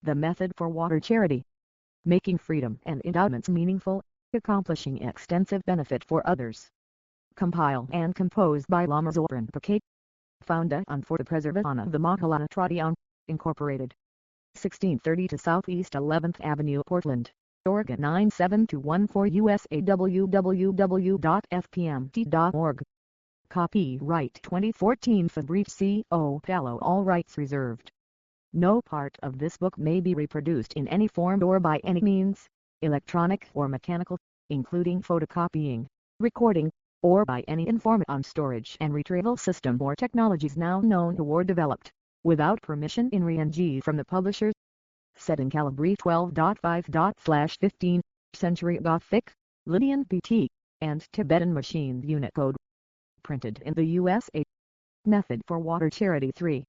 The method for water charity. Making freedom and endowments meaningful, accomplishing extensive benefit for others. Compiled and composed by Lama Zoran Pakai. Foundation for the Preservation of the Mahalana Tradition, Incorporated. 1630 to Southeast 11th Avenue, Portland, Oregon 97214 USA. www.fpmt.org. Copyright 2014 Fabrizio Gallo. All rights reserved. No part of this book may be reproduced in any form or by any means, electronic or mechanical, including photocopying, recording, or by any information on storage and retrieval system or technologies now known or developed, without permission in RNG from the publishers. Set in Calibri 12.5/15, Century Gothic, Lydian PT, and Tibetan Machine Unit Code. Printed in the USA. Method for water charity 3.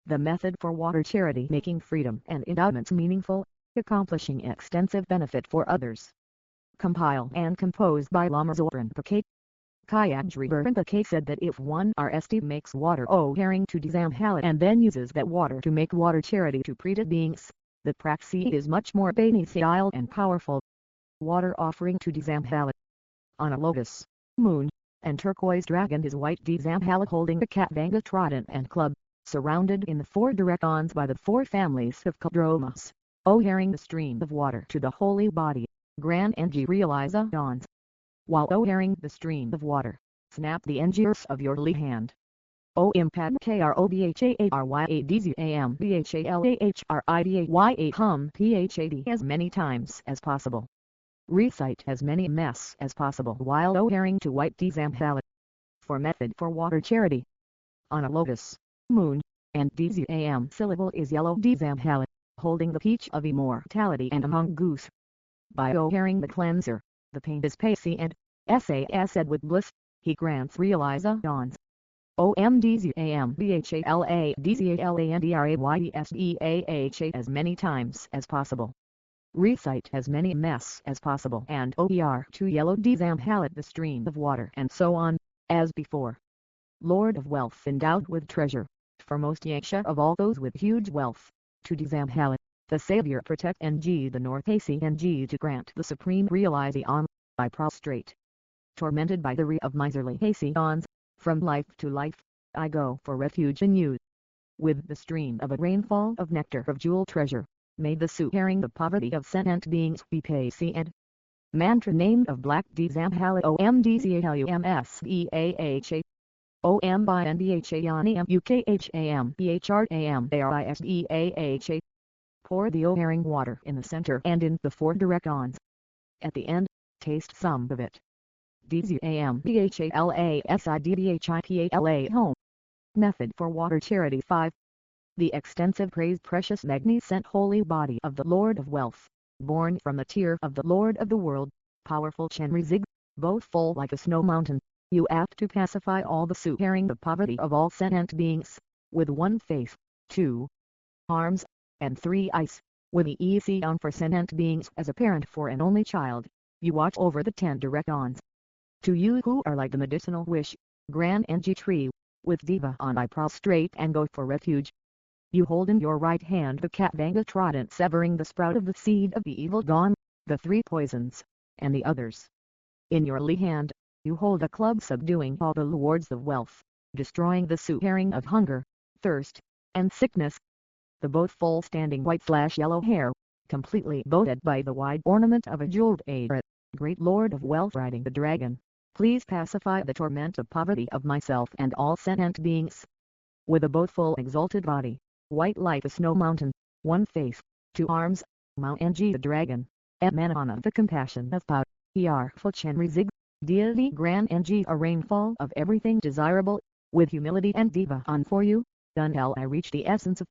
The method for water charity. Making freedom and endowments meaningful, accomplishing extensive benefit for others. Compiled and composed by Lama Zoran Pakai. Kayadri Pakai said that if one RST makes water herring to Dzamhala and then uses that water to make water charity to treated beings, the praxis is much more beneficial and powerful. Water offering to Dzamhala. On a lotus, moon, and turquoise dragon is white Dzamhala holding a Katanga trident and club, surrounded in the 4 directions by the 4 families of Kaldromas, herring the stream of water to the holy body, Grand Engi realizations. While herring the stream of water, snap the engirs of your lee hand. Impad KROBHARYADZAMBHALAHRIDAYA hum PHAD as many times as possible. Recite as many mess as possible while herring to white Dzamhala. For method for water charity. On a lotus, moon, and Dzam syllable is yellow Dzamhala, holding the peach of immortality and a mongoose. By herring the cleanser, the paint is pacey and SAS with bliss, he grants realizations. OMDZAMBHALADZALANDRAYESEAHA as many times as possible. Recite as many mess as possible and OER to yellow Dzamhala the stream of water and so on, as before. Lord of wealth endowed with treasure, foremost Yaksha of all those with huge wealth, to Dzamhala, the Savior protect NG the North AC NG to grant the supreme realization, I prostrate. Tormented by the of miserly Hasions, from life to life, I go for refuge in you. With the stream of a rainfall of nectar of jewel treasure, may the herring the poverty of sentient beings be pacey and mantra named of black Dzamhala OMDZALUMSEAHA OMBINDHANEMUKHAMBHRAMARISEAHA. Pour the herring water in the center and in the 4 directions. At the end, taste some of it. DZAMBHALASIDBHIPALA home. Method for water charity 5. The extensive praise precious magnificent holy body of the Lord of Wealth, born from the tear of the Lord of the world, powerful Chenrezig, both full like a snow mountain, you apt to pacify all the herring the poverty of all sentient beings, with 1 face, 2 arms, and 3 eyes, with the easy on for sentient beings as a parent for an only child, you watch over the 10 directions. To you who are like the medicinal wish, Grand Engi tree, with Diva on I prostrate and go for refuge. You hold in your right hand the Katanga trident severing the sprout of the seed of the evil dawn, the 3 poisons, and the others. In your lee hand, you hold a club subduing all the lords of wealth, destroying the herring of hunger, thirst, and sickness. The both full standing white/yellow hair, completely boated by the wide ornament of a jeweled Adra, great lord of wealth riding the dragon. Please pacify the torment of poverty of myself and all sentient beings. With a both full exalted body, white like a snow mountain, 1 face, 2 arms, Mount Engi the dragon, Emanana the compassion of power, full Chenrezig, deity Grand Engi a rainfall of everything desirable, with humility and Diva on for you, until I reach the essence of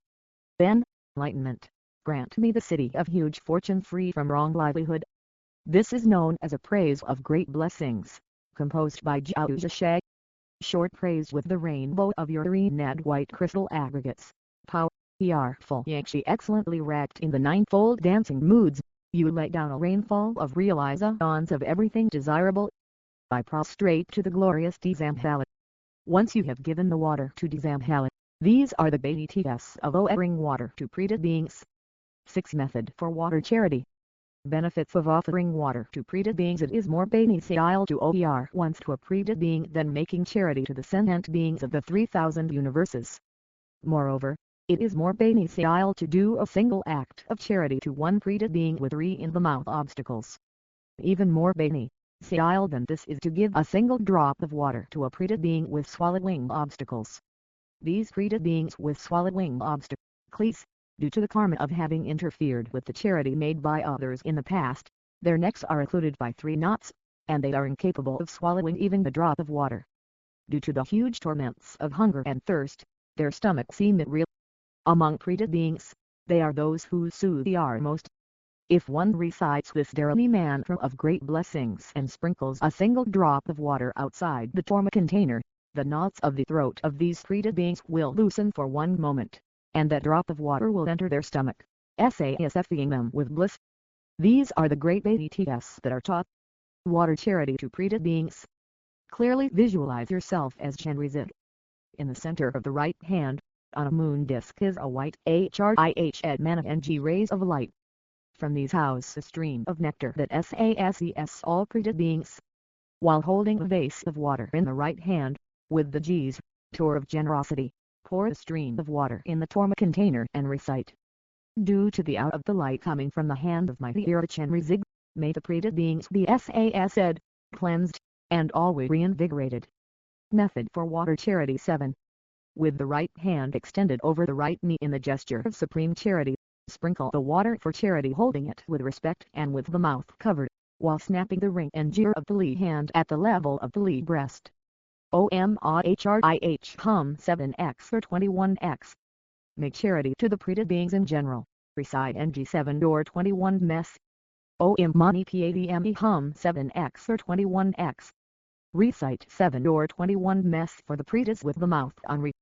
then, enlightenment, grant me the city of huge fortune free from wrong livelihood. This is known as a praise of great blessings, composed by Jiao Shag. Short praise with the rainbow of your green white crystal aggregates. Power, full Yakshi excellently racked in the 9-fold dancing moods, you lay down a rainfall of realizations of everything desirable. I prostrate to the glorious Dzamhala. Once you have given the water to Dzamhala, these are the BTS of offering water to treated beings. 6. Method for water charity. Benefits of offering water to treated beings. It is more beneficial to offer once to a treated being than making charity to the sentient beings of the 3,000 universes. Moreover, it is more beneficial to do a single act of charity to one treated being with 3 in the mouth obstacles. Even more beneficial than this is to give a single drop of water to a treated being with swallowing obstacles. These treated beings with swallowing obstacles, due to the karma of having interfered with the charity made by others in the past, their necks are occluded by 3 knots, and they are incapable of swallowing even the drop of water. Due to the huge torments of hunger and thirst, their stomachs seem real. Among treated beings, they are those who soothe most. If one recites this daily mantra of great blessings and sprinkles a single drop of water outside the torma container, the knots of the throat of these treated beings will loosen for one moment, and that drop of water will enter their stomach, satisfying them with bliss. These are the great BTS that are taught. Water charity to treated beings. Clearly visualize yourself as Chenrezig. In the center of the right hand, on a moon disk is a white HRIH mana NG rays of light. From these house a stream of nectar that SASES all treated beings. While holding a vase of water in the right hand, with the G's, tour of generosity, pour a stream of water in the torma container and recite. Due to the out of the light coming from the hand of mighty Chenrezig, may the treated beings be SASed, cleansed, and always reinvigorated. Method for water charity. 7. With the right hand extended over the right knee in the gesture of supreme charity, sprinkle the water for charity holding it with respect and with the mouth covered, while snapping the ring and gear of the lee hand at the level of the lee breast. OMAHRIH hum 7x or 21x. Make charity to the treated beings in general, recite NG 7 or 21 mess. OM money PADME hum 7x or 21x. Recite 7 or 21 mess for the treatise with the mouth on re.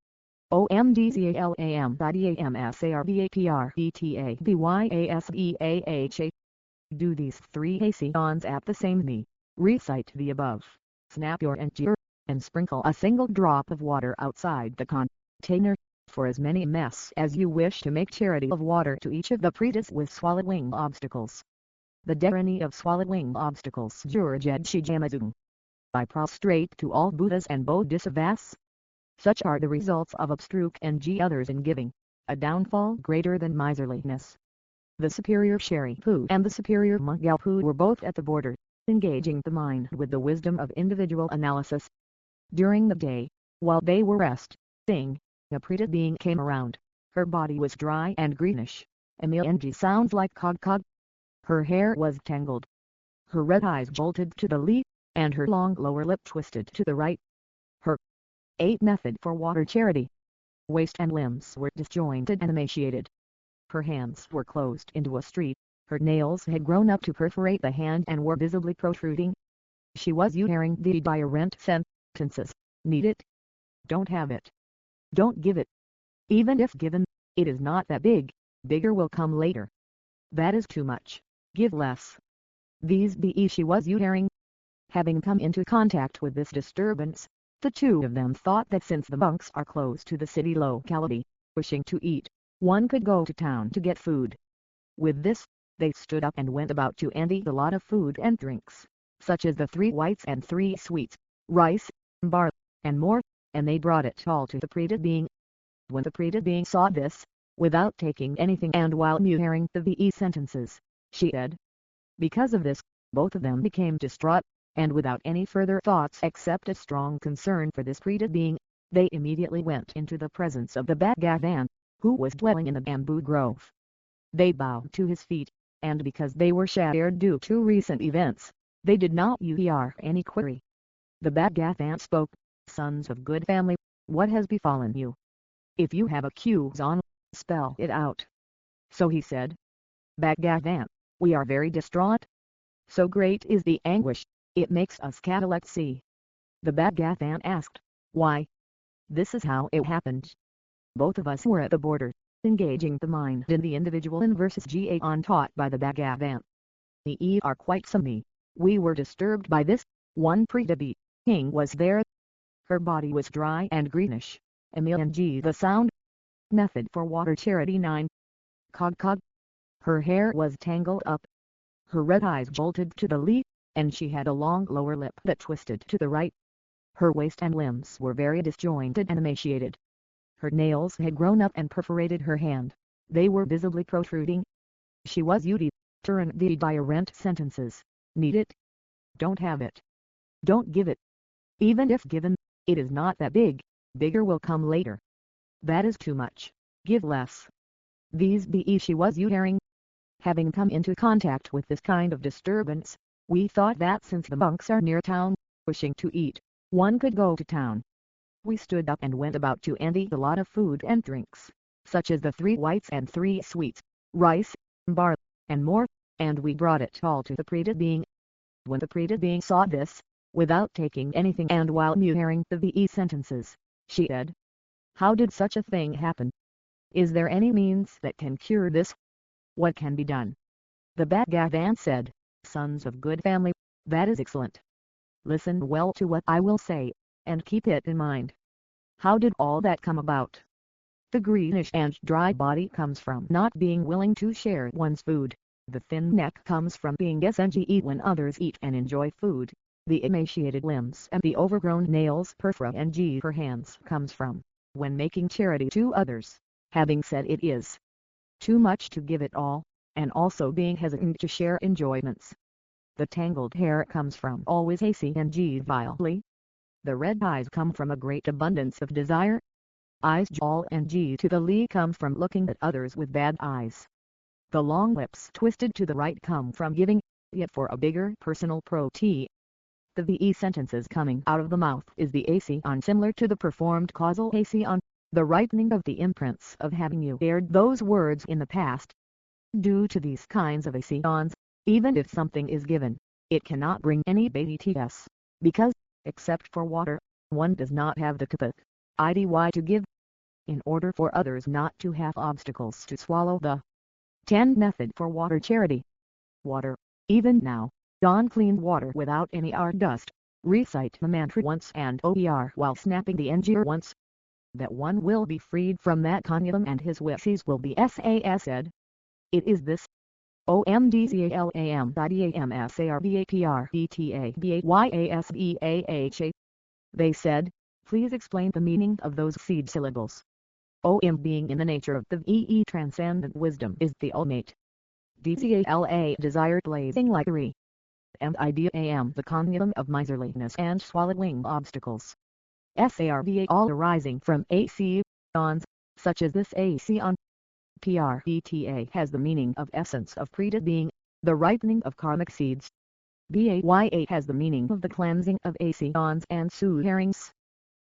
OMDZALAM.EAMSARBAPRETABYASBAHA. Do these 3 Hasiyans at the same knee. Recite the above. Snap your NG and sprinkle a single drop of water outside the container, for as many mess as you wish to make charity of water to each of the treatise with swallowing obstacles. The Dharani of swallowing obstacles Jurjed Shijamazung. I prostrate to all Buddhas and Bodhisattvas. Such are the results of obstruct and others in giving, a downfall greater than miserliness. The superior Sharipu and the superior Mangalpu were both at the border, engaging the mind with the wisdom of individual analysis. During the day, while they were resting, a treated being came around. Her body was dry and greenish. Emil sounds like cog. Her hair was tangled. Her red eyes bolted to the left, and her long lower lip twisted to the right. Her 8. Method for water charity. Waist and limbs were disjointed and emaciated. Her hands were closed into a street. Her nails had grown up to perforate the hand and were visibly protruding. She was uttering the direct sentences. Need it? Don't have it. Don't give it. Even if given, it is not that big. Bigger will come later. That is too much. Give less. These be she was uttering. Having come into contact with this disturbance, the two of them thought that since the monks are close to the city locality, wishing to eat, one could go to town to get food. With this, they stood up and went about to empty the lot of food and drinks, such as the 3 whites and 3 sweets, rice, barley, and more, and they brought it all to the treated being. When the treated being saw this, without taking anything and while muttering the VE sentences, she said. Because of this, both of them became distraught, and without any further thoughts except a strong concern for this treated being, they immediately went into the presence of the Bhagavan, who was dwelling in the bamboo grove. They bowed to his feet, and because they were shattered due to recent events, they did not utter any query. The Bhagavan spoke, "Sons of good family, what has befallen you? If you have accuse on, spell it out." So he said, "Bhagavan, we are very distraught. So great is the anguish, it makes us catalepsy." The Bhagavan asked, "Why?" This is how it happened. Both of us were at the border, engaging the mind in the individual in verses on taught by the Bhagavan. The are quite some. We were disturbed by this. One Pritabi king was there. Her body was dry and greenish. Emil and the sound. Method for water charity. 9. Cog. Her hair was tangled up. Her red eyes bolted to the leaf, and she had a long lower lip that twisted to the right. Her waist and limbs were very disjointed and emaciated. Her nails had grown up and perforated her hand. They were visibly protruding. She was Udi. Turn the direct sentences. Need it? Don't have it. Don't give it. Even if given, it is not that big. Bigger will come later. That is too much. Give less. These be she was uttering. Having come into contact with this kind of disturbance, we thought that since the monks are near town, wishing to eat, one could go to town. We stood up and went about to empty a lot of food and drinks, such as the 3 whites and 3 sweets, rice, barley, and more, and we brought it all to the Preta being. When the Preta being saw this, without taking anything and while muttering the VE sentences, she said, "How did such a thing happen? Is there any means that can cure this? What can be done?" The Bhagavan said, "Sons of good family, that is excellent. Listen well to what I will say, and keep it in mind. How did all that come about? The greenish and dry body comes from not being willing to share one's food. The thin neck comes from being stingy when others eat and enjoy food. The emaciated limbs and the overgrown nails her hands comes from when making charity to others, having said it is too much to give it all, and also being hesitant to share enjoyments. The tangled hair comes from always hasty and vilely. The red eyes come from a great abundance of desire. Eyes all and to the lee come from looking at others with bad eyes. The long lips twisted to the right come from giving, yet for a bigger personal protein. The VE sentences coming out of the mouth is the asion similar to the performed causal asion, the ripening of the imprints of having you aired those words in the past. Due to these kinds of asions, even if something is given, it cannot bring any BTS, because, except for water, one does not have the capacity to give. In order for others not to have obstacles to swallow the 10 method for water charity. Water, even now, on clean water without any dust. Recite the mantra once and OER while snapping the NGR once. That one will be freed from that conundrum and his wishes will be said. It is this. OMDCALAMSARBAPRETABAYASBAHA. They said, please explain the meaning of those seed syllables. OM being in the nature of the VE transcendent wisdom is the ultimate. DCALA desired blazing like re. And IDAM the conundrum of miserliness and swallowing obstacles. SARBA all arising from acions, such as this asion. PRETA has the meaning of essence of Preta being, the ripening of karmic seeds. BAYA has the meaning of the cleansing of asions and sutherings.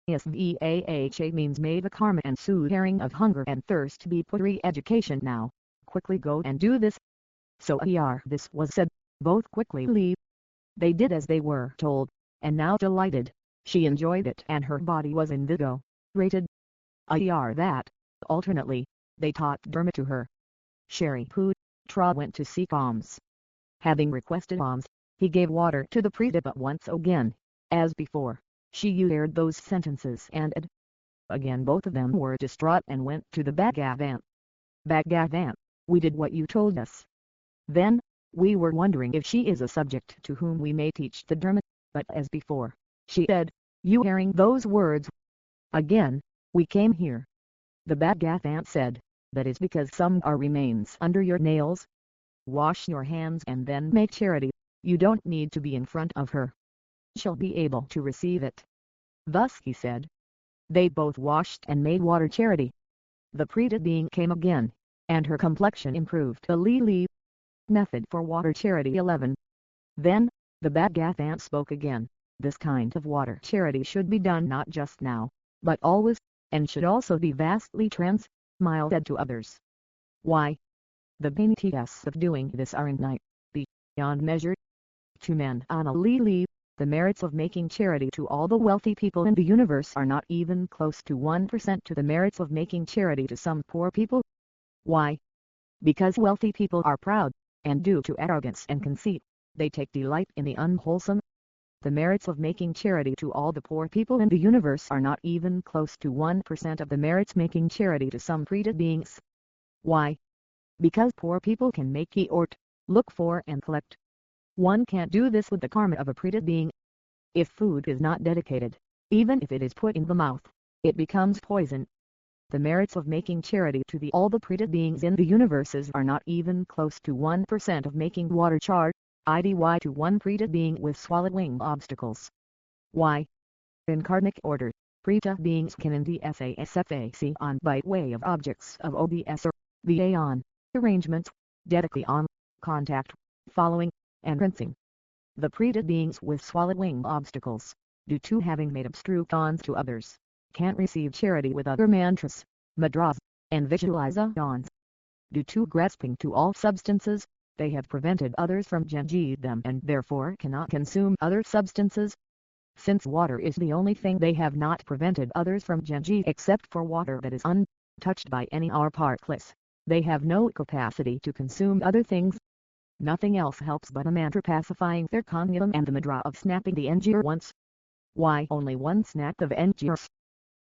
SVAHA means may the karma and sutering of hunger and thirst be put re-education now. Quickly go and do this. So this was said, both quickly leave. They did as they were told, and now delighted, she enjoyed it and her body was invigorated. That, alternately, they taught Dharma to her. Shariputra went to seek alms. Having requested alms, he gave water to the Preta but once again, as before, she uttered those sentences and again both of them were distraught and went to the Bhagavan. Bhagavan, we did what you told us. Then, we were wondering if she is a subject to whom we may teach the Dharma, but as before, she said, you hearing those words. Again, we came here. The Bhagavan said, that is because some are remains under your nails. Wash your hands and then make charity, you don't need to be in front of her. She'll be able to receive it. Thus he said. They both washed and made water charity. The Preta being came again, and her complexion improved a little. Method for water charity 11. Then, the Bhagavan spoke again, this kind of water charity should be done not just now, but always, and should also be vastly transmitted to others. Why? The benefits of doing this are infinite, beyond measure. To men on a lily, the merits of making charity to all the wealthy people in the universe are not even close to 1% to the merits of making charity to some poor people. Why? Because wealthy people are proud, and due to arrogance and conceit, they take delight in the unwholesome. The merits of making charity to all the poor people in the universe are not even close to 1% of the merits making charity to some Preta beings. Why? because poor people can make eort, look for and collect. One can't do this with the karma of a Preta being. If food is not dedicated, even if it is put in the mouth, it becomes poison. The merits of making charity to all the Preta beings in the universes are not even close to 1% of making water charge, IDY to one Preta being with swallowing obstacles. Why? In karmic order, Preta beings can in the SASFAC on by way of objects of OBS or the Aeon, arrangements, dedically on, contact, following, and rinsing. The Preta beings with swallowing obstacles, due to having made obstructions to others, can't receive charity with other mantras, mudras, and visualizations. Due to grasping to all substances, they have prevented others from genji them and therefore cannot consume other substances. Since water is the only thing they have not prevented others from genji except for water that is untouched by any or particles, they have no capacity to consume other things. Nothing else helps but a mantra pacifying their cognitum and the mudra of snapping the engir once. Why only one snap of engirs?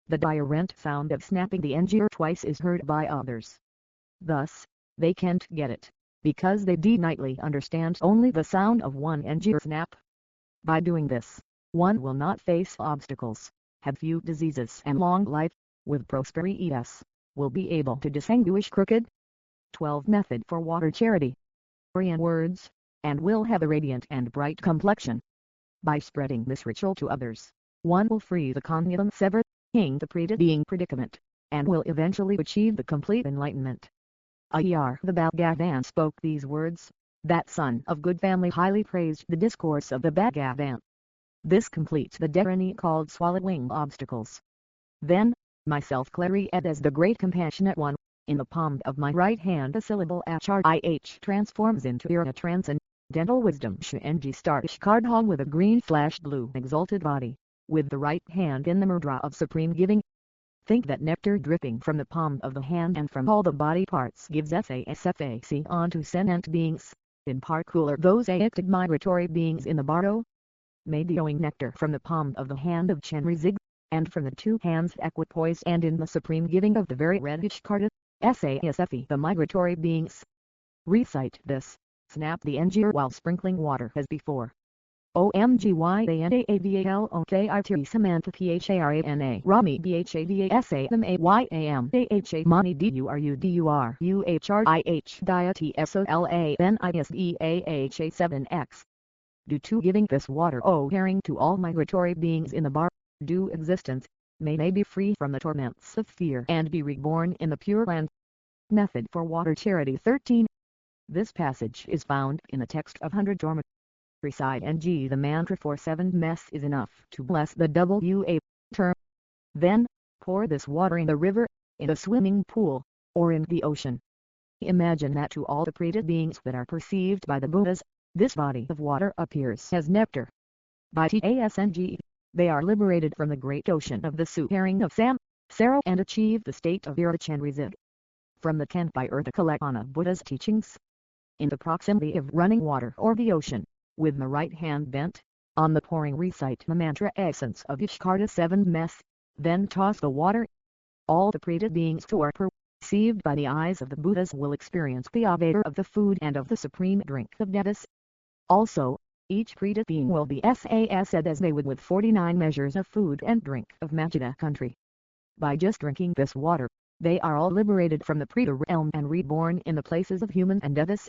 The direct sound of snapping the engir twice is heard by others. Thus, they can't get it, because they nightly understand only the sound of one engir snap. By doing this, one will not face obstacles, have few diseases and long life, with prosperity, will be able to distinguish crooked. 12 Method for water charity. Korean words, and will have a radiant and bright complexion. By spreading this ritual to others, one will free the cognitum severed, the Preta being predicament, and will eventually achieve the complete enlightenment. Ayar the Bhagavan spoke these words. That son of good family highly praised the discourse of the Bhagavan. This completes the Dharani called swallowing obstacles. Then, myself clarified as the great compassionate one, in the palm of my right hand the syllable achar ih transforms into Ira transcendental wisdom shenji star ishkardhong with a green flash blue exalted body, with the right hand in the mudra of supreme giving. Think that nectar dripping from the palm of the hand and from all the body parts gives SASFAC onto sentient beings, in particular those aictic migratory beings in the bardo. Medioing nectar from the palm of the hand of Chenrizig, and from the two hands equipoise and in the supreme giving of the very reddish cardus, SASFE the migratory beings. Recite this, snap the engir while sprinkling water as before. OMGYANAAVALOKIT Samantha PHARANA Rami BHAVASA MAYAM AHA Mani DURUDUR UHRIH Diet SOLA NISEAHA 7X. Due to giving this water herring to all migratory beings in the bar, due existence, may they be free from the torments of fear and be reborn in the pure land. Method for water charity 13. This passage is found in the text of 100 Dharma. Recite NG the mantra for 7 mess is enough to bless the WA term. Then, pour this water in the river, in a swimming pool, or in the ocean. Imagine that to all the Preta beings that are perceived by the Buddhas, this body of water appears as nectar. By TASNG, they are liberated from the great ocean of the suffering of samsara and achieve the state of Irachenrizid. From the Kent by Earth collection of Buddha's teachings. In the proximity of running water or the ocean, with the right hand bent, on the pouring recite the mantra essence of Ishkarta 7 mess, then toss the water. All the Preta beings who are perceived by the eyes of the Buddhas will experience the avadar of the food and of the supreme drink of devas. Also, each Preta being will be said as they would with 49 measures of food and drink of Majida country. By just drinking this water, they are all liberated from the Preta realm and reborn in the places of human and devas.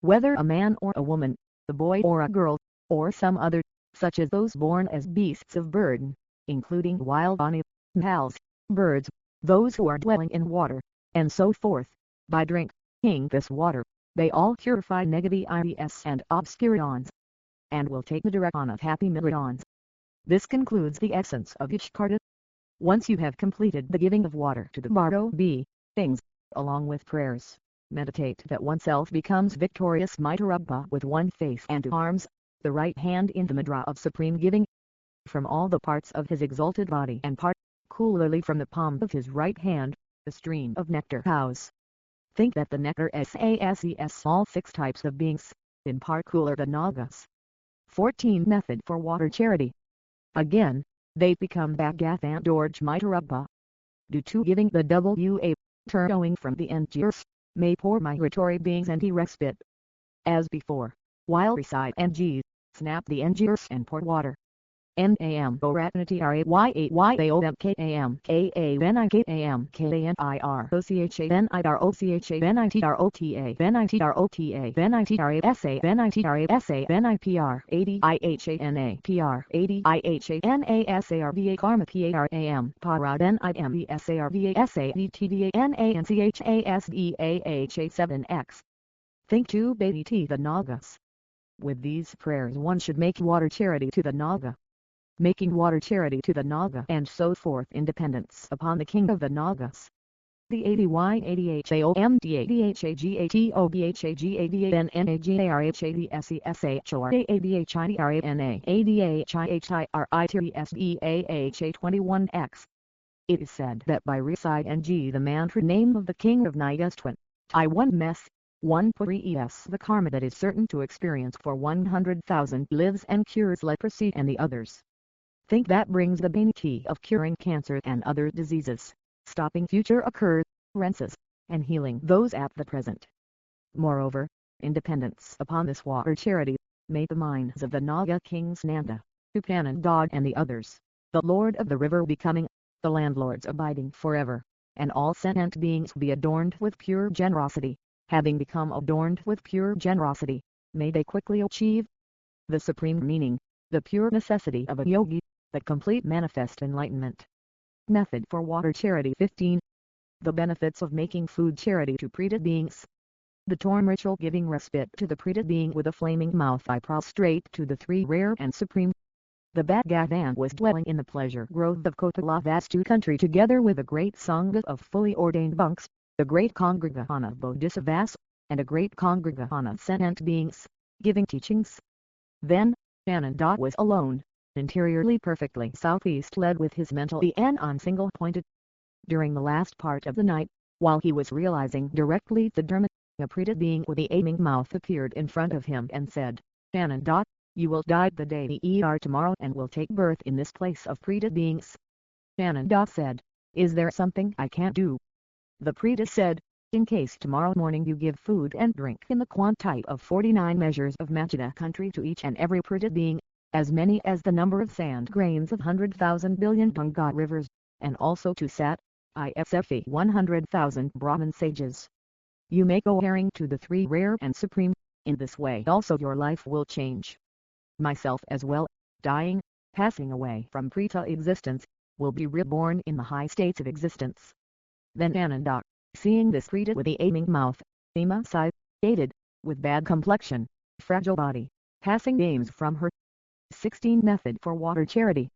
Whether a man or a woman, a boy or a girl, or some other, such as those born as beasts of burden, including wild animals, birds, those who are dwelling in water, and so forth, by drinking this water, they all purify negative IBS and obscurions, and will take the direction of happy miridons. This concludes the essence of Ishkarta. Once you have completed the giving of water to the bardo things, along with prayers, meditate that oneself becomes victorious Mitarubba with one face and 2 arms, the right hand in the mudra of supreme giving. From all the parts of his exalted body and particularly from the palm of his right hand, the stream of nectar pours. Think that the nectar SASES all 6 types of beings, in particular the Nagas. 14 Method for water charity. Again, they become Bhagathan Dorj Mitarubba. Due to giving the WA, turning from the engirs, may poor migratory beings and respite. As before, while recite NG, snap the NGers and pour water. NAM Boratnity RAYAYAOMKAM KAVNIKAM KANIR OCHAVNIDROCHAVNITROTA VNITROTA VNITRASA VNITRASA VNIPR ADIHANA PR ADIHANASARVA Karma PARAM PARA NIMESARVASA VTVANANCHASDAHA 7X. Think to Baiti the Nagas. With these prayers one should make water charity to the Naga. Making water charity to the Naga and so forth independence upon the king of the Nagas. The ADYADHAGATOBHAGAVNNAGARANAADHIHIRISDAHA 21X. It is said that by recite NG the mantra name of the king of Nigastwin, I 1 mess, 1 Puri's the karma that is certain to experience for 100,000 lives and cures leprosy and the others. Think that brings the benefit of curing cancer and other diseases, stopping future occurrences, and healing those at the present. Moreover, independence upon this water charity, may the minds of the Naga kings Nanda, Upanandad and the others, the lord of the river becoming, the landlords abiding forever, and all sentient beings be adorned with pure generosity, having become adorned with pure generosity, may they quickly achieve the supreme meaning, the pure necessity of a yogi, the complete manifest enlightenment. Method for water charity 15. The benefits of making food charity to Preta beings. The Torm ritual giving respite to the Preta being with a flaming mouth I prostrate to the three rare and supreme. The Bhagavan was dwelling in the pleasure grove of Kopilavastu country together with a great sangha of fully ordained monks, a great congregation of bodhisattvas, and a great congregation of sentient beings, giving teachings. Then, Ananda was alone, interiorly perfectly southeast led with his mental en on single pointed. During the last part of the night, while he was realizing directly the Dharma, a Preta being with the aiming mouth appeared in front of him and said, Ananda, you will die the day tomorrow and will take birth in this place of Preta beings. Ananda said, is there something I can't do? The Preta said, in case tomorrow morning you give food and drink in the quantity of 49 measures of Machida country to each and every Preta being, as many as the number of sand grains of 100,000 billion Ganga rivers, and also to Sat, ISFE 100,000 Brahmin sages. You may go herring to the three rare and supreme, in this way also your life will change. Myself as well, dying, passing away from Preta existence, will be reborn in the high states of existence. Then Ananda, seeing this Preta with the aiming mouth, emaciated, with bad complexion, fragile body, passing aims from her. 16 Method for water charity.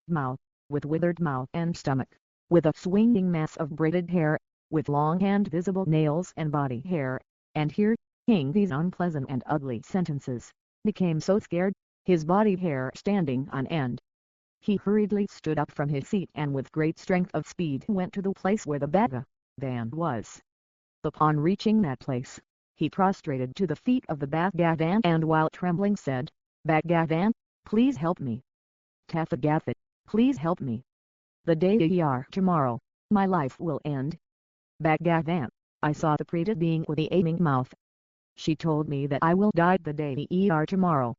Mouth, with withered mouth and stomach, with a swinging mass of braided hair, with long and visible nails and body hair, and hearing these unpleasant and ugly sentences, became so scared, his body hair standing on end. He hurriedly stood up from his seat and with great strength of speed went to the place where the Bhagavan was. Upon reaching that place, he prostrated to the feet of the Bhagavan and while trembling said, Bhagavan, please help me. Tathagatha, please help me. The day tomorrow, my life will end. Bhagavan, I saw the Preta being with the aiming mouth. She told me that I will die the day tomorrow.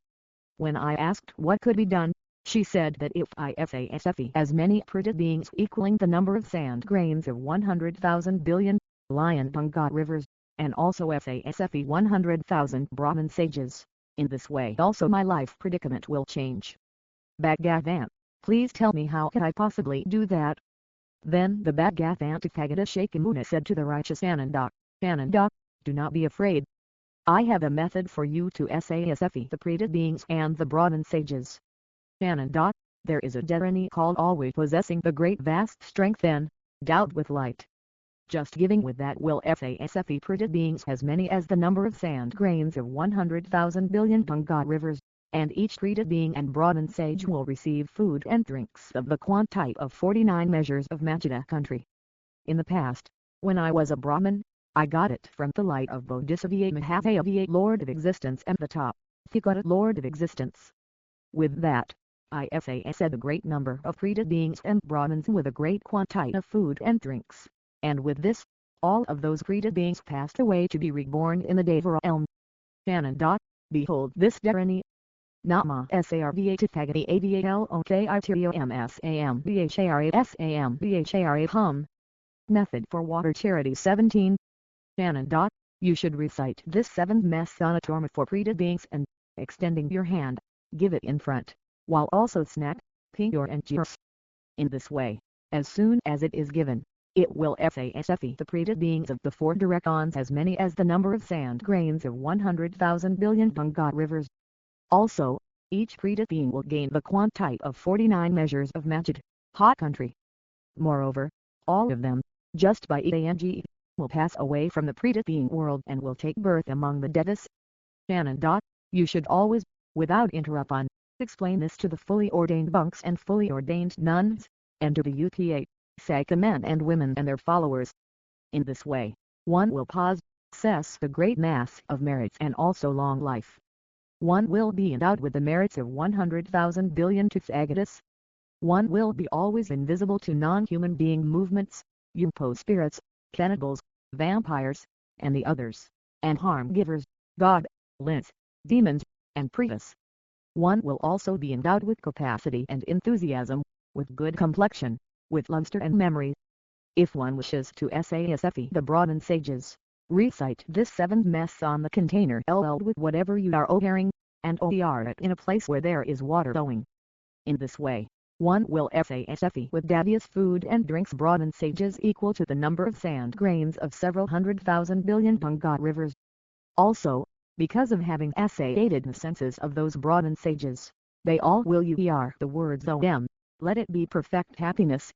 When I asked what could be done, she said that if I FASFE as many Preta beings equaling the number of sand grains of 100,000 billion, lion Ganga rivers, and also FASFE 100,000 Brahmin sages, in this way also my life predicament will change. Bhagavan, please tell me how can I possibly do that? Then the Bhagavan Tathagata Shakyamuni said to the righteous Ananda, Ananda, do not be afraid. I have a method for you to SASFE the Preta beings and the Brahmin sages. Ananda, there is a Dharani called always possessing the great vast strength endowed with light. Just giving with that will FASFE Preta beings as many as the number of sand grains of 100,000 billion Ganga rivers, and each Preta being and Brahmin sage will receive food and drinks of the quantity of 49 measures of Machida country. In the past, when I was a Brahmin, I got it from the light of Bodhisattva Mahavaya Lord of Existence and the top, Thigata Lord of Existence. With that, I said a great number of Preta beings and Brahmins with a great quantity of food and drinks, and with this, all of those created beings passed away to be reborn in the Deva realm. Shannon. Behold this Dharani. Nama Sarva Tathagati Avalokitayam Hum. Method for water charity 17. Shannon. You should recite this 7th Masanatorma for created beings and, extending your hand, give it in front, while also snapping your and yours. In this way, as soon as it is given, it will SASFE the created beings of the 4 directions as many as the number of sand grains of 100,000 billion Ganga rivers. Also, each created being will gain the quantity of 49 measures of Majid, hot country. Moreover, all of them, just by EANG, will pass away from the created being world and will take birth among the Devas. Shannon. You should always, without interruption, explain this to the fully ordained monks and fully ordained nuns, and to the UPA, Sakha men and women and their followers. In this way, one will possess the great mass of merits and also long life. One will be endowed with the merits of 100,000 billion Tathagatas. One will be always invisible to non-human being movements, UPO spirits, cannibals, vampires, and the others, and harm givers, goblins, demons, and pretas. One will also be endowed with capacity and enthusiasm, with good complexion, with luster and memory. If one wishes to SASFE the Brahmin sages, recite this 7th mess on the container LL with whatever you are carrying, and OER it in a place where there is water flowing. In this way, one will SASFE with Davias food and drinks Brahmin sages equal to the number of sand grains of several 100,000 billion Ganga rivers. Also, because of having assated the senses of those Brahmin sages, they all will UER the words OM, let it be perfect happiness.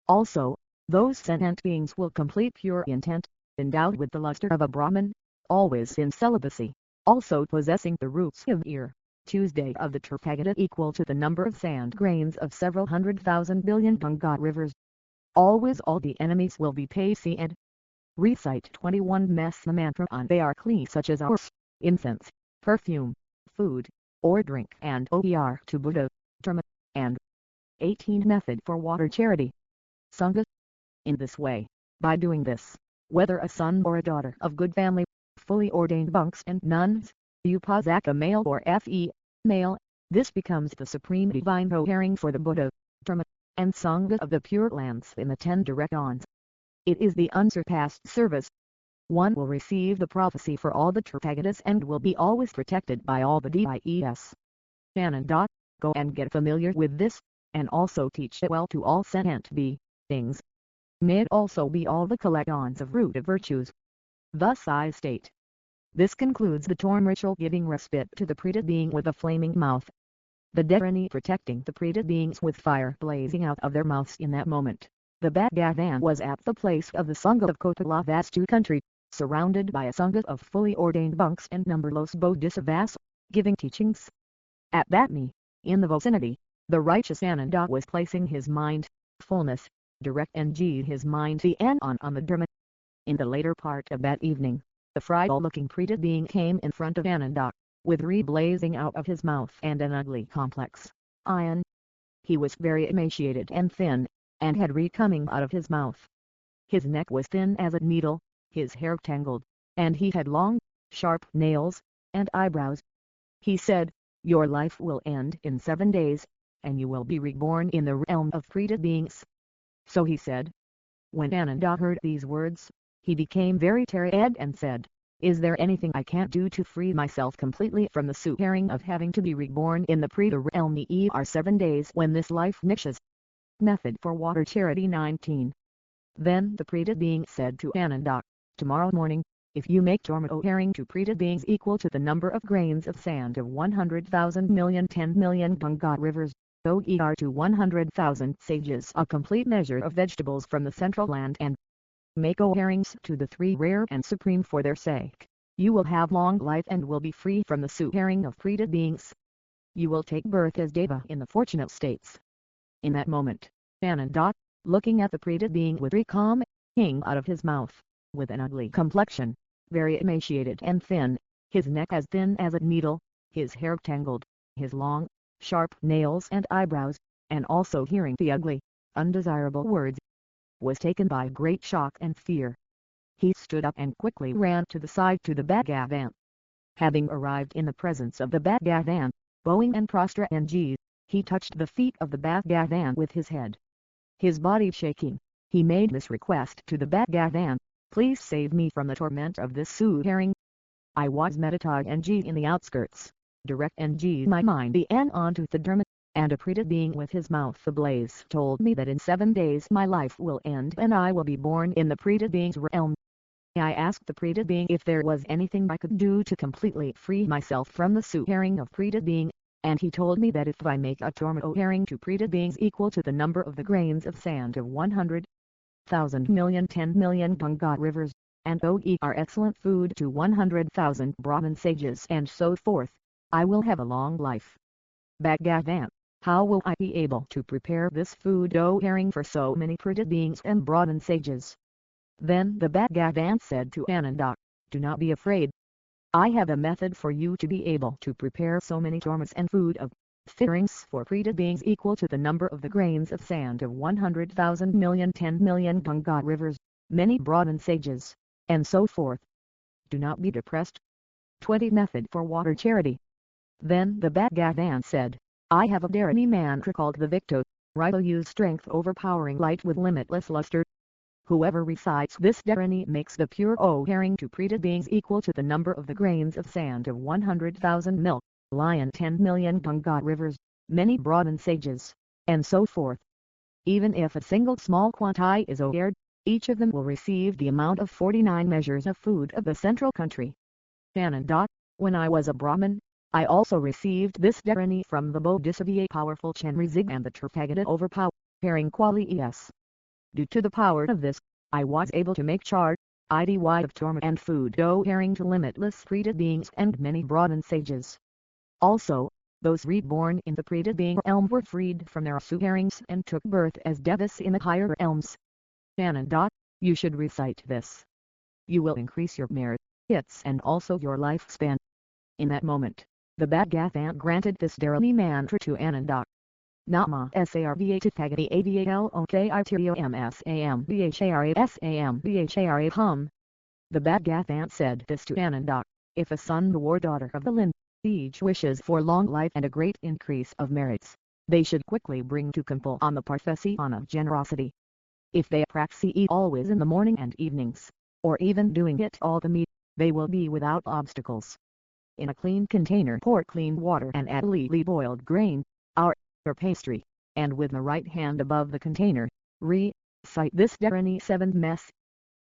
Also, those sentient beings will complete pure intent, endowed with the luster of a Brahmin, always in celibacy, also possessing the roots of ear, Tuesday of the Tathagata equal to the number of sand grains of several 100,000 billion Ganga rivers. Always all the enemies will be paid. Recite 21 Messa mantra on they are clean such as ours, incense, perfume, food, or drink and OER to Buddha, Dharma, and 18 Method for water charity. Sangha. In this way, by doing this, whether a son or a daughter of good family, fully ordained monks and nuns, Upasaka male or FE, male, this becomes the supreme divine co-hearing for the Buddha, Dharma, and Sangha of the Pure Lands in the 10 directions. It is the unsurpassed service. One will receive the prophecy for all the Tathagatas and will be always protected by all the DIES. Shannon. Go and get familiar with this, and also teach it well to all sentient beings. May it also be all the collections of root of virtues. Thus I state. This concludes the Torm ritual giving respite to the Preta being with a flaming mouth. The Dharani protecting the Preta beings with fire blazing out of their mouths in that moment. The Bhagavan was at the place of the Sangha of Kotala country, surrounded by a Sangha of fully ordained monks and numberless bodhisattvas, giving teachings. At Batni, in the vicinity, the righteous Ananda was placing his mind, fullness, direct and his mind the on the Dharma. In the later part of that evening, the frightful-looking Preta being came in front of Ananda, with blazing out of his mouth and an ugly complex iron. He was very emaciated and thin, and had coming out of his mouth. His neck was thin as a needle, his hair tangled, and he had long, sharp nails, and eyebrows. He said, "Your life will end in 7 days, and you will be reborn in the realm of Preta beings." So he said. When Ananda heard these words, he became very terrified and said, "Is there anything I can't do to free myself completely from the suffering of having to be reborn in the Preta realm er 7 days when this life finishes?" Method for water charity 19. Then the Preta being said to Ananda, "Tomorrow morning, if you make Tormato herring to Preta beings equal to the number of grains of sand of 100,000 million 10 million Ganga rivers, OER to 100,000 sages a complete measure of vegetables from the central land and make herrings to the 3 rare and supreme for their sake, you will have long life and will be free from the suffering of Preta beings. You will take birth as Deva in the fortunate states." In that moment, Ananda, looking at the Preta being with calm, came out of his mouth, with an ugly complexion, very emaciated and thin, his neck as thin as a needle, his hair tangled, his long, sharp nails and eyebrows, and also hearing the ugly, undesirable words, was taken by great shock and fear. He stood up and quickly ran to the side to the Bhagavan. Having arrived in the presence of the Bhagavan, bowing and prostrate, he touched the feet of the Bhagavan with his head. His body shaking, he made this request to the Bhagavan: "Please save me from the torment of this Suharing. I was meditating in the outskirts, direct my mind began onto the Dharma, and a Preta being with his mouth ablaze told me that in 7 days my life will end and I will be born in the Preta being's realm. I asked the Preta being if there was anything I could do to completely free myself from the Suharing of Preta being, and he told me that if I make a Torma-Haring to Preta beings equal to the number of the grains of sand of 100,000 million 10 million Ganga rivers, and are excellent food to 100,000 Brahmin sages and so forth, I will have a long life. Bhagavan, how will I be able to prepare this food herring for so many Preta beings and Brahmin sages?" Then the Bhagavan said to Ananda, "Do not be afraid. I have a method for you to be able to prepare so many tormas and food of fitterings for Preta beings equal to the number of the grains of sand of 100,000 million 10 million Ganga rivers, many Brahmin sages, and so forth. Do not be depressed." 20 Method for water charity. Then the Bhagavan said, "I have a Dharani mantra called the Victo, Rito use strength overpowering light with limitless luster. Whoever recites this Dharani makes the pure herring to Preta beings equal to the number of the grains of sand of 100,000 milk, lion 10 million Ganga rivers, many Brahmin sages, and so forth. Even if a single small quantity is aired, each of them will receive the amount of 49 measures of food of the central country." Ananda, when I was a Brahmin, I also received this Dharani from the Bodhisattva powerful Chenrezig and the Tathagata overpowering qualities. Due to the power of this, I was able to make chart, idy of torma and food herring to limitless Preta beings and many Brahmin sages. Also, those reborn in the Preta being realm were freed from their Suharings and took birth as devas in the higher realms. Ananda, you should recite this. You will increase your merits and also your lifespan. In that moment, the Bhagavan granted this Dharani mantra to Ananda. Nama Sarva Tathagata Avalokitiriyo Msambhara Hum. The Bhagavan said this to Ananda: "If a son or daughter of the lineage wishes for long life and a great increase of merits, they should quickly bring to Kumpal on the Parthasana of generosity. If they practice always in the morning and evenings, or even doing it all the meet, they will be without obstacles. In a clean container pour clean water and add lightly boiled grain, or pastry, and with the right hand above the container, recite this Dharani 7 mess.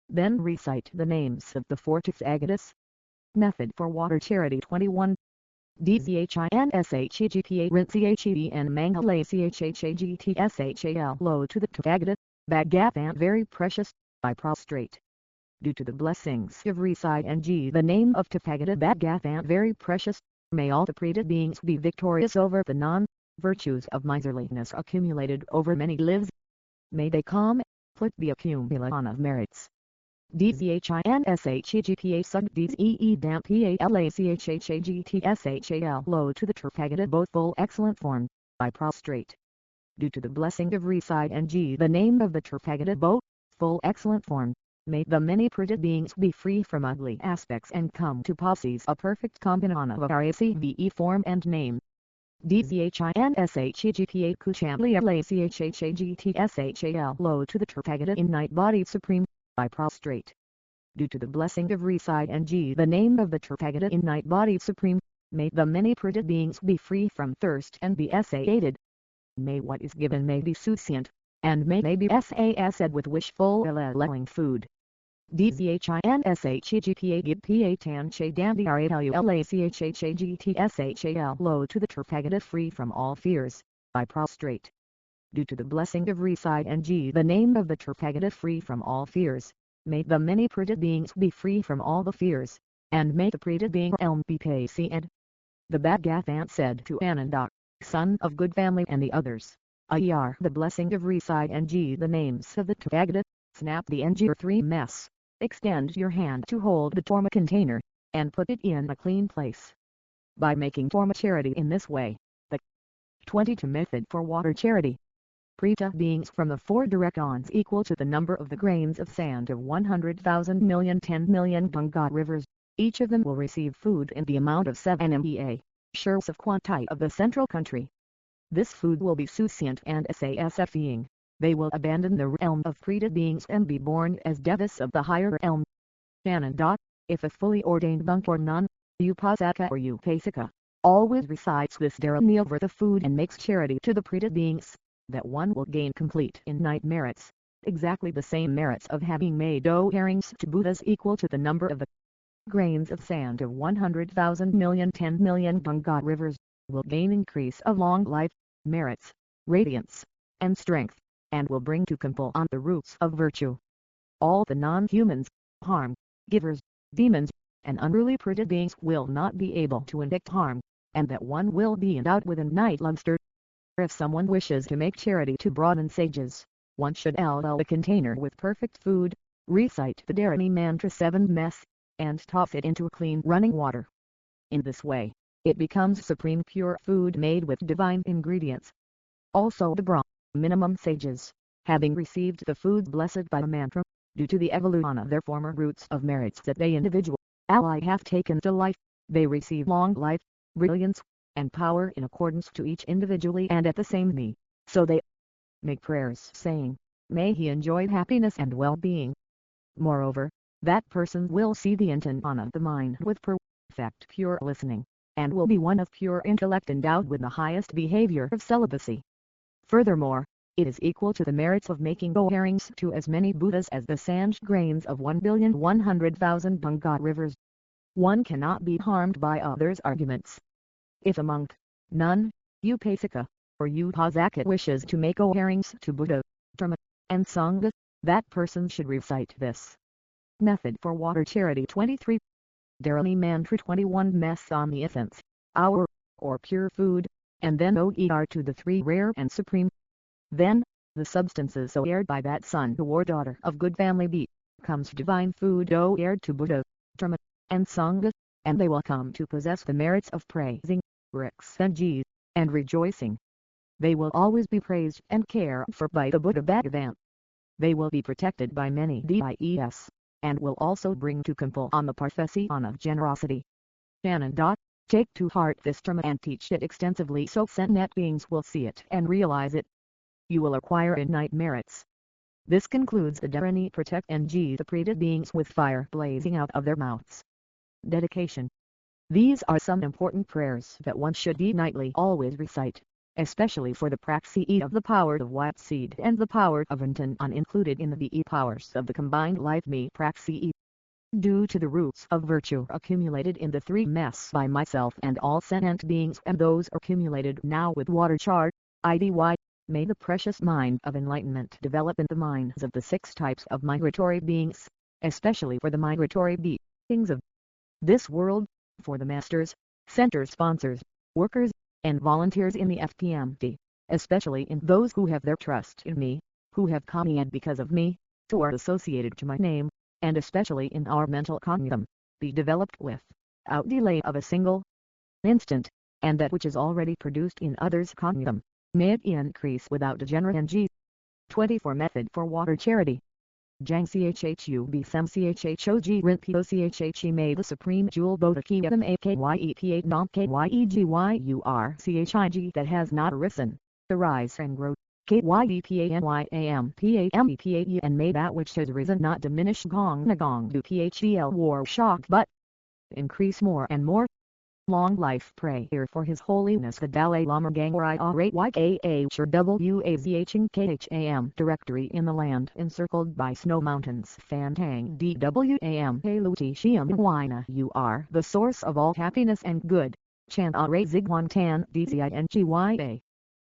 Then recite the names of the 4 Tathagatas." Method for water charity 21. Dzinshegpa Rincheden Mangala Chhagtsal Lo to the Tathagata, Bhagavan very precious, I prostrate. Due to the blessings of recite the name of Tathagata Bhagavan very precious, may all the Preta beings be victorious over the non-virtues of miserliness accumulated over many lives. May they complete the accumulation of merits. Dzinshegpa Sugdis Dam Palachhagtshal Lo to the Tathagata both full excellent form, I prostrate. Due to the blessing of recite the name of the Tathagata both full excellent form, may the many Preta beings be free from ugly aspects and come to possess a perfect combination of RACVE form and name. Dzinshegpa Kuchamlialachhagtshal Lo to the Tathagata in night body supreme, I prostrate. Due to the blessing of recite the name of the Tathagata in night body supreme, may the many Preta beings be free from thirst and be satiated. May what is given may be sufficient, and may be sated with wishful allowing food. Dzinshegpa Gibpa Tanchadamdiaralachhagtshal Lo to the Tathagata free from all fears, I prostrate. Due to the blessing of recite the name of the Tathagata free from all fears, may the many Preta beings be free from all the fears, and may the Preta being realm be pacified. The Bhagavan said to Ananda, son of good family and the others, Ayar the blessing of recite the names of the Tathagata, snap the Ngir 3 mess, extend your hand to hold the Torma container, and put it in a clean place. By making Torma charity in this way, the 22 method for water charity. Preta beings from the 4 directions equal to the number of the grains of sand of 100,000 million 10 million Ganga rivers. Each of them will receive food in the amount of 7 mea, shares of quantity of the central country. This food will be succinct and satisfying. They will abandon the realm of Preta beings and be born as devas of the higher realm. Shannon. If a fully ordained monk or nun, Upasaka or Upasika, always recites this dharani over the food and makes charity to the Preta beings, that one will gain complete in-night merits, exactly the same merits of having made offerings to Buddhas equal to the number of the grains of sand of 100,000 million 10 million Ganga rivers, will gain increase of long life, merits, radiance, and strength, and will bring to compel on the roots of virtue. All the non-humans, harm, givers, demons, and unruly Preta beings will not be able to inflict harm, and that one will be endowed with a night luster. If someone wishes to make charity to Brahmin sages, one should fill a container with perfect food, recite the Dharani mantra 7 mess, and toss it into clean running water. In this way, it becomes supreme pure food made with divine ingredients. Also the Brahminam sages, having received the foods blessed by the mantra, due to the evolution of their former roots of merits that they individually have taken to life, they receive long life, brilliance, and power in accordance to each individually and at the same me, so they make prayers saying, may he enjoy happiness and well-being. Moreover, that person will see the intention of the mind with perfect pure listening, and will be one of pure intellect endowed with the highest behavior of celibacy. Furthermore, it is equal to the merits of making offerings to as many Buddhas as the sand grains of 1,100,000 Ganga rivers. One cannot be harmed by others' arguments. If a monk, nun, Upasika, or Upasaka wishes to make offerings to Buddha, Dharma, and Sangha, that person should recite this method for water charity 23. Dharani mantra 21 mess on the essence, hour, or pure food, and then OER to the 3 rare and supreme. Then, the substances offered by that son or daughter of good family becomes divine food offered to Buddha, Dharma, and Sangha, and they will come to possess the merits of praising, Rixanji, and rejoicing. They will always be praised and cared for by the Buddha Bhagavan. They will be protected by many DIES, and will also bring to compel on the profession of generosity. Shannon. Take to heart this dharma and teach it extensively so sentient beings will see it and realize it. You will acquire in-night merits. This concludes the Dharani protect and the Preta beings with fire blazing out of their mouths. Dedication. These are some important prayers that one should nightly always recite, especially for the praxis of the power of white seed and the power of Antan included in the VE powers of the combined life me praxis. Due to the roots of virtue accumulated in the 3 mess by myself and all sentient beings and those accumulated now with water chart, IDY, may the precious mind of enlightenment develop in the minds of the 6 types of migratory beings, especially for the migratory beings of this world, for the masters, center sponsors, workers, and volunteers in the FPMD, especially in those who have their trust in me, who have come in because of me, who are associated to my name, and especially in our mental cognitum, be developed without delay of a single instant, and that which is already produced in others' cognitum, may it increase without degeneration. 24 Method for Water Charity. Jang Chhub Sem Chhog Rinpo Chhe may the Supreme Jewel Bodhaki Adam Akyepa Nam Kyegyur Chig that has not arisen, arise and grow, Kyepanyam and may that which has risen not diminish Gong Nagong do Phl war shock but increase more and more. Long life prayer for His Holiness the Dalai Lama Gangrai WAZHing directory in the land encircled by snow mountains Fantang DWAM Haluti Shiam Wina you are the source of all happiness and good. Chan Are Zigwan Tan DCINGYA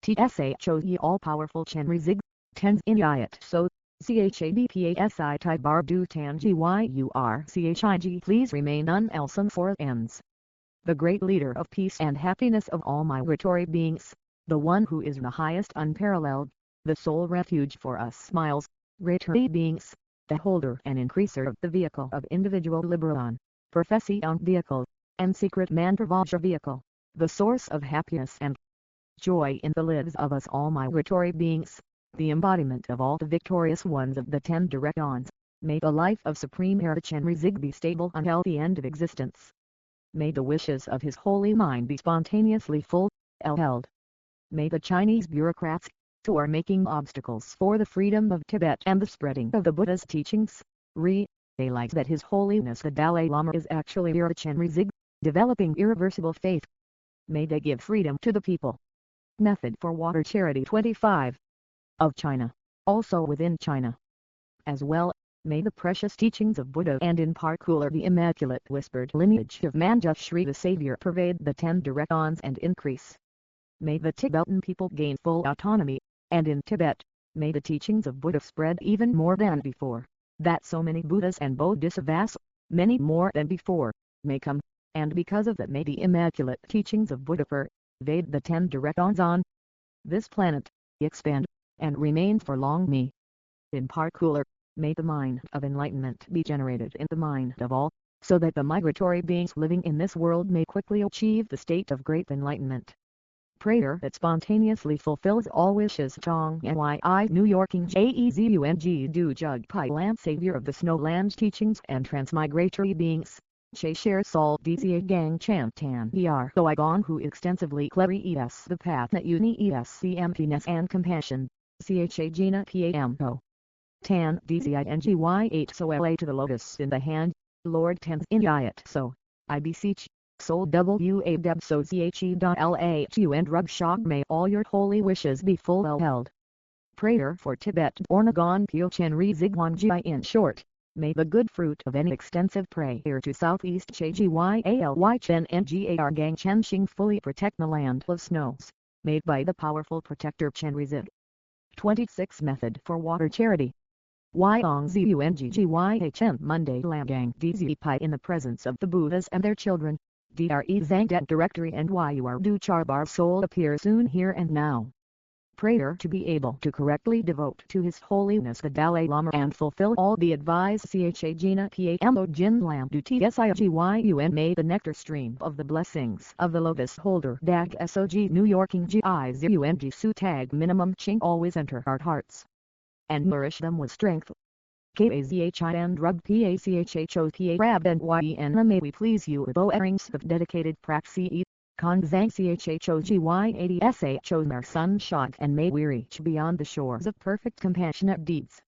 TSHO ye all powerful Chen Rizig, Tens in Yat so CHABPASI Tai Bar Du Tan GYUR CHIG please remain unelson for ends. The great leader of peace and happiness of all migratory beings, the one who is the highest unparalleled, the sole refuge for us smiles, greater beings, the holder and increaser of the vehicle of individual liberation, profession vehicle, and secret mantra vajra vehicle, the source of happiness and joy in the lives of us all migratory beings, the embodiment of all the victorious ones of the 10 direct dawns. May the life of Supreme Heir Chenrezig be stable until the end of existence. May the wishes of his holy mind be spontaneously fulfilled. May the Chinese bureaucrats, who are making obstacles for the freedom of Tibet and the spreading of the Buddha's teachings, realize that His Holiness the Dalai Lama is actually Heir Chenrezig, developing irreversible faith. May they give freedom to the people. Method for Water Charity 25. Of China, also within China. As well, may the precious teachings of Buddha and in particular the immaculate whispered lineage of Manjushri the Savior pervade the 10 direct dawns and increase. May the Tibetan people gain full autonomy, and in Tibet, may the teachings of Buddha spread even more than before, that so many Buddhas and Bodhisattvas, many more than before, may come, and because of that may the immaculate teachings of Buddha pervade the 10 direct dawns on this planet, expand, and remain for long. Me. In particular, may the mind of enlightenment be generated in the mind of all, so that the migratory beings living in this world may quickly achieve the state of great enlightenment. Prayer that spontaneously fulfills all wishes. Chong Nyi New Yorking Jezung Du Jug Pai Lam Savior of the Snowlands Teachings and Transmigratory Beings. Che Share Sol Dca Gang Chan Tan Er So I Gong who extensively claries the path that uni the emptiness and compassion. Cha Gina Pam O. Tan Dcingy 8 So La to the lotus in the hand, Lord Tens in Yat So, I beseech, Soul W.A. Deb So Che.Lahu and Rub Shock may all your holy wishes be fulfilled. Prayer for Tibet Ornagon Pyo Chenrezig Wanji in short. May the good fruit of any extensive prayer to Southeast Chegyally Chen Ngar Gang Chenxing fully protect the land of snows, made by the powerful protector Chenrezig. 26 Method for Water Charity. Yongzunggychen Monday Lamgang DZ Pi in the presence of the Buddhas and their children. Dre Zangdet Directory and Yur Du Charbar Soul appear soon here and now. Prayer to be able to correctly devote to His Holiness the Dalai Lama and fulfill all the advised Cha Gina Pamo Jin Lam Du Tsigyn may the nectar stream of the blessings of the lotus holder Dag Sog New Yorking Gizung Su Tag Minimum Ching always enter our hearts and nourish them with strength. Kazhi and Rub Pachho Rab and Yen may we please you with O-erings of dedicated praxi. Konzang Chhogyi Mer Sun Shot and may we reach beyond the shores of perfect compassionate deeds.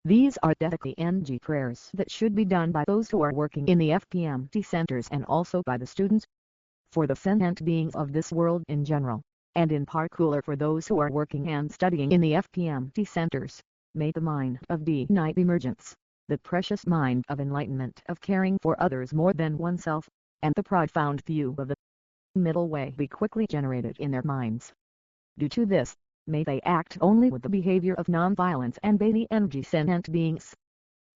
These are ethically NG prayers that should be done by those who are working in the FPMT centers and also by the students. For the sentient beings of this world in general, and in particular for those who are working and studying in the FPMT centers, may the mind of night emergence, the precious mind of enlightenment of caring for others more than oneself, and the profound view of the middle way be quickly generated in their minds. Due to this, may they act only with the behavior of non-violence and by the energy sentient beings.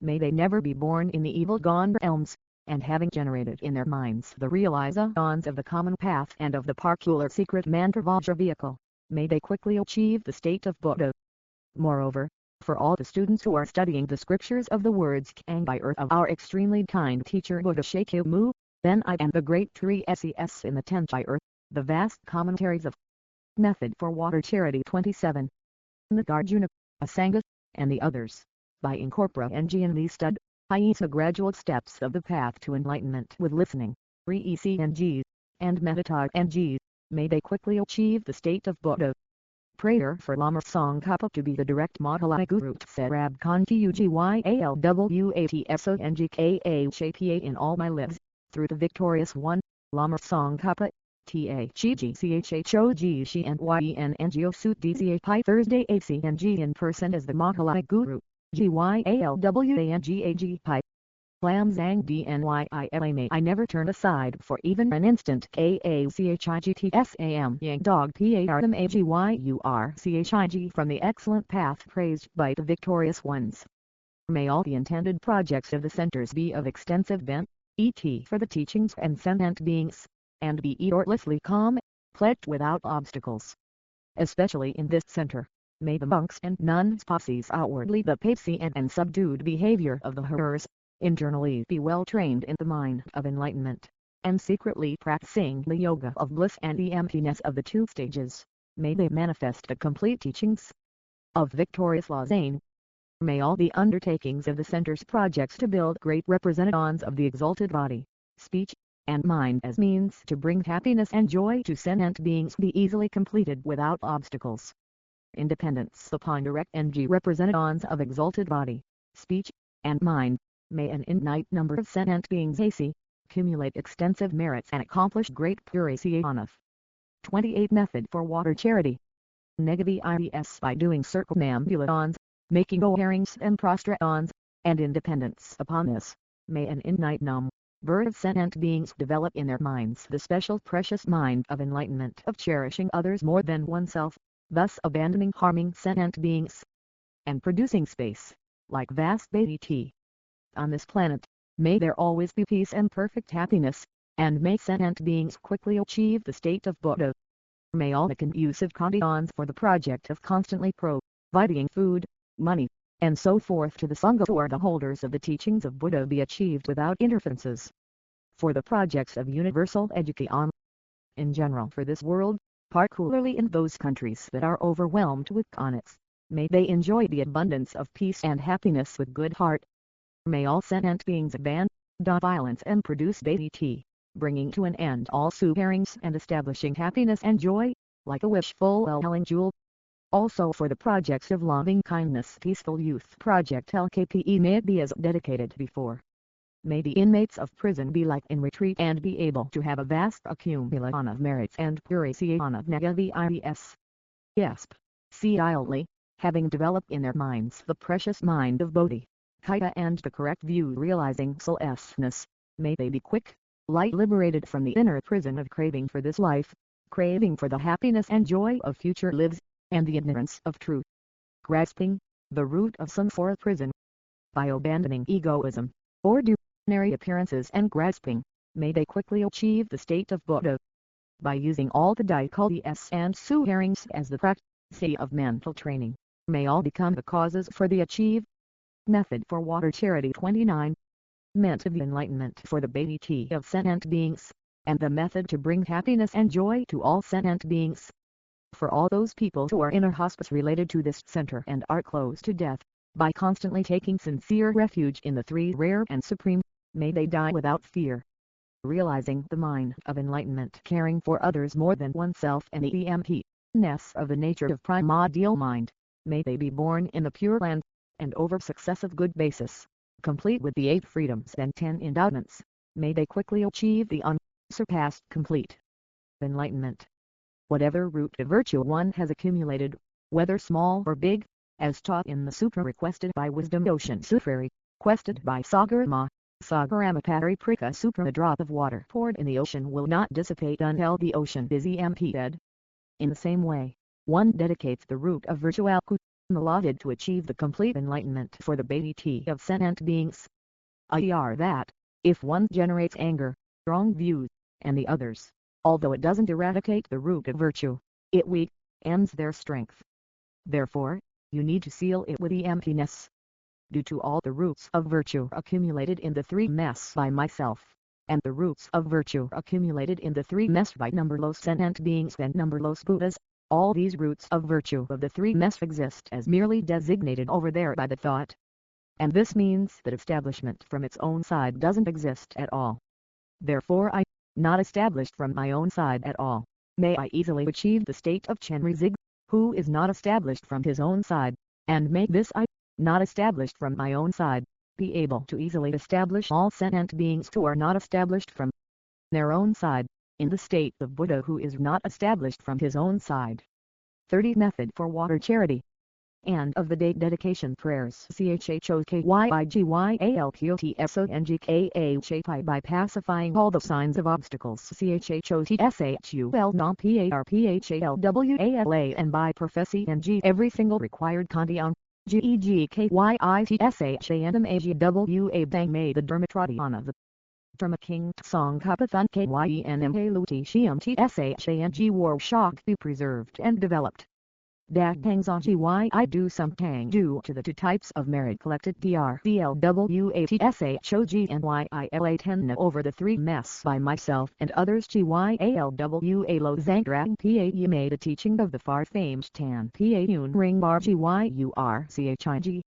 May they never be born in the evil gone realms, and having generated in their minds the realizations of the common path and of the particular secret mantra vehicle, may they quickly achieve the state of Buddha. Moreover, for all the students who are studying the scriptures of the words Kang by earth of our extremely kind teacher Buddha Shakyamuni, then I and the great 3 SES in the 10th by earth, the vast commentaries of Method for Water Charity 27. Nagarjuna, Asanga, and the others, by Incorpora NG in these stud, Isa gradual steps of the path to enlightenment with listening, Re-ECNGs, and Meditage NGs, may they quickly achieve the state of Buddha. Prayer for Lama Tsongkhapa to be the direct Madhulai Guru Tsarab Kanti Ugyalwatsongskhapa in all my lives, through the victorious one, Lama Tsongkhapa, THGCHHOG Shi and YENNGO Suit DZA Pi Thursday ACNG in person as the Madhulai Guru, GYALWANGAG Pi. Lam Zang DNYILA may I never turn aside for even an instant. KACHIGTSAM Yang Dog PARTHM AGYURCHIG from the excellent path praised by the victorious ones. May all the intended projects of the centers be of extensive bent, e.t. for the teachings and sentient beings, and be effortlessly calm, pledged without obstacles. Especially in this center, may the monks and nuns possess outwardly the patient and subdued behavior of the Hurus, internally be well trained in the mind of enlightenment, and secretly practicing the yoga of bliss and the emptiness of the 2 stages, may they manifest the complete teachings. of victorious Lausanne. May all the undertakings of the Center's projects to build great representatives of the exalted body, speech, and mind as means to bring happiness and joy to sentient beings be easily completed without obstacles. Independence upon direct NG representatives of exalted body, speech, and mind, may an infinite number of sentient beings AC, accumulate extensive merits and accomplish great purification of. 28 Method for water charity. Negative IES by doing circumambulations, making O-herrings and prostrations, and independence upon this, may an infinite number of sentient beings develop in their minds the special precious mind of enlightenment of cherishing others more than oneself, thus abandoning harming sentient beings, and producing space, like vast Bhakti. On this planet, may there always be peace and perfect happiness, and may sentient beings quickly achieve the state of Buddha. May all the conducive conditions for the project of constantly providing food, money, and so forth to the Sangha or the holders of the teachings of Buddha be achieved without interferences. For the projects of universal education in general for this world, particularly in those countries that are overwhelmed with connets, may they enjoy the abundance of peace and happiness with good heart. May all sentient beings abandon violence and produce Bhakti, bringing to an end all sufferings and establishing happiness and joy, like a wishful Elling jewel. Also for the projects of loving kindness peaceful youth project LKPE may it be as dedicated before. May the inmates of prison be like in retreat and be able to have a vast accumulation of merits and purification of negative IES. Yes. See idly, having developed in their minds the precious mind of Bodhi, Kita and the correct view realizing soulessness, may they be quick, light liberated from the inner prison of craving for this life, craving for the happiness and joy of future lives, and the ignorance of truth. Grasping the root of some for prison. By abandoning egoism, ordinary appearances and grasping, may they quickly achieve the state of Buddha. By using all the difficulties and sufferings as the practice of mental training, may all become the causes for the achieved. Method for water charity 29. Meant of enlightenment for the Bhakti of sentient beings, and the method to bring happiness and joy to all sentient beings. For all those people who are in a hospice related to this center and are close to death, by constantly taking sincere refuge in the three rare and supreme, may they die without fear. Realizing the mind of enlightenment caring for others more than oneself and the emptiness of the nature of primordial mind, may they be born in the pure land, and over successive good basis, complete with the 8 freedoms and 10 endowments, may they quickly achieve the unsurpassed complete enlightenment. Whatever root of virtue one has accumulated, whether small or big, as taught in the Sutra requested by Wisdom Ocean Sutra, requested by Sagarama, Sagaramaparipurika Sutra, a drop of water poured in the ocean will not dissipate until the ocean is emptied. In the same way, one dedicates the root of virtue allotted to achieve the complete enlightenment for the Bhakti of sentient beings. I.e. that, if one generates anger, wrong views, and the others, although it doesn't eradicate the root of virtue, it weakens their strength. Therefore, you need to seal it with the emptiness. Due to all the roots of virtue accumulated in the 3 mess by myself, and the roots of virtue accumulated in the 3 mess by numberless sentient beings and numberless Buddhas, all these roots of virtue of the 3 mess exist as merely designated over there by the thought. And this means that establishment from its own side doesn't exist at all. Therefore I, not established from my own side at all, may I easily achieve the state of Chenrezig, who is not established from his own side, and may this I, not established from my own side, be able to easily establish all sentient beings who are not established from their own side, in the state of Buddha who is not established from his own side. 30 Method for water charity. And of the date dedication prayers CHHOKYIGYALQTSONGKAHA by pacifying all the signs of obstacles CHHOTSHULNOMPARPHALWALA and by professing and every single required kandiyan. GEGKYITSHANMAGWA bang may the Dharmatradiana of the Dharma King Tsong Kapathan KYNMK Lutetium TSHANG War Shock be preserved and developed. Hangs on GYI do some tang due to the two types of merit collected DRCLWATSHOGNYILA 10 over the 3 mess by myself and others GYALWA lo Zangdrang PAE made a teaching of the far famed Tan PAUN ring bar GYURCHIG.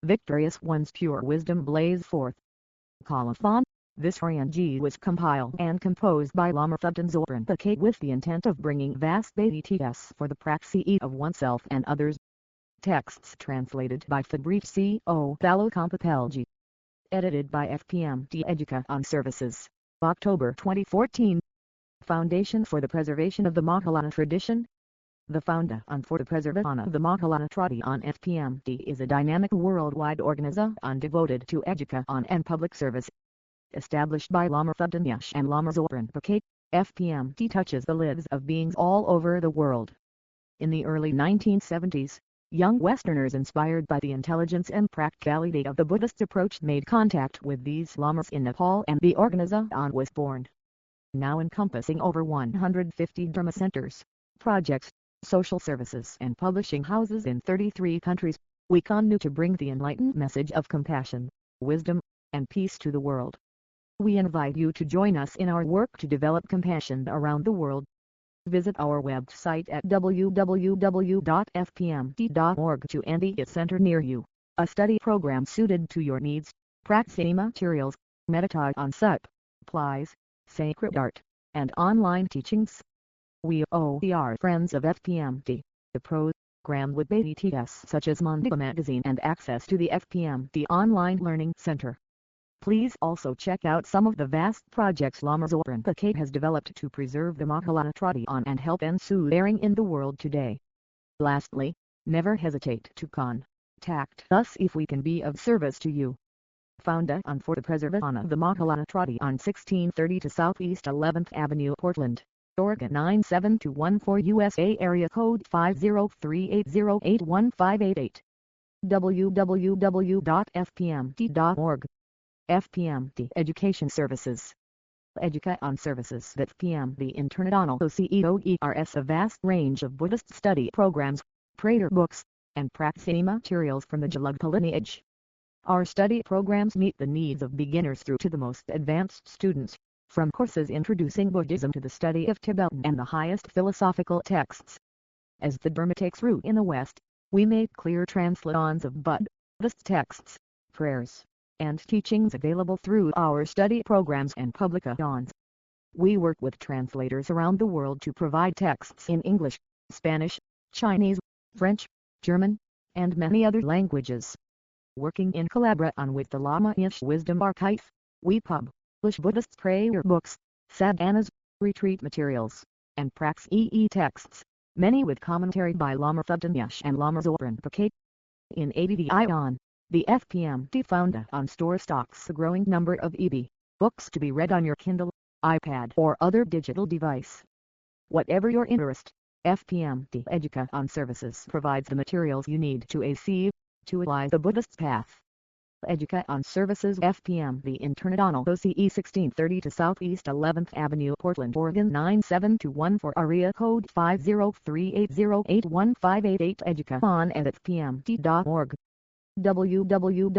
Victorious one's pure wisdom blaze forth. Colophon. This G was compiled and composed by Lama Thubten Zoran Pakai with the intent of bringing vast BTS for the praxis of oneself and others. Texts translated by Fabrice C.O. Thalokompapelji. Edited by FPMD Educa on Services, October 2014. Foundation for the Preservation of the Makalana Tradition. The Foundation for the Preservation of the Makalana Tradition FPMD is a dynamic worldwide organization devoted to education and public service. Established by Lama Thubten Nyush and Lama Zoran Pakai, FPMD touches the lives of beings all over the world. In the early 1970s, young Westerners inspired by the intelligence and practicality of the Buddhist approach made contact with these lamas in Nepal and the organization was born. Now encompassing over 150 Dharma centers, projects, social services and publishing houses in 33 countries, we continue to bring the enlightened message of compassion, wisdom, and peace to the world. We invite you to join us in our work to develop compassion around the world. Visit our website at www.fpmd.org to enter a center near you, a study program suited to your needs, praxis materials, meditation supplies, sacred art, and online teachings. We are friends of FPMD, the program with BTS such as Mandika Magazine and access to the FPMD Online Learning Center. Please also check out some of the vast projects Lama Zoran Pakai has developed to preserve the Makalana Tradition and help end suffering in the world today. Lastly, never hesitate to contact us if we can be of service to you. Foundation for the Preservation of the Makalana Tradition on 1630 to Southeast 11th Avenue, Portland, Oregon 97214 USA area code 50380815888. www.fpmd.org. FPMD Education Services. Educa on Services that FPMD International CEOERS a vast range of Buddhist study programs, prayer books, and praxis materials from the Gelugpa lineage. Our study programs meet the needs of beginners through to the most advanced students, from courses introducing Buddhism to the study of Tibetan and the highest philosophical texts. As the Dharma takes root in the West, we make clear translations of Buddhist texts, prayers, and teachings available through our study programs and publications. We work with translators around the world to provide texts in English, Spanish, Chinese, French, German, and many other languages. Working in collaboration with the Lama Nyush Wisdom Archive, we publish Buddhist prayer books, sadhanas, retreat materials, and praxis texts, many with commentary by Lama Thubten Nyush and Lama Zoran Pakai. In ADDION, the FPMD Foundation store stocks a growing number of books to be read on your Kindle, iPad or other digital device. Whatever your interest, FPMD Educa on Services provides the materials you need to realize the Buddhist path. Educa on Services FPMD International CE 1630 to Southeast 11th Avenue, Portland, Oregon 97214 area code 50380815888 Educa on at fpmd.org. www.fpmd.org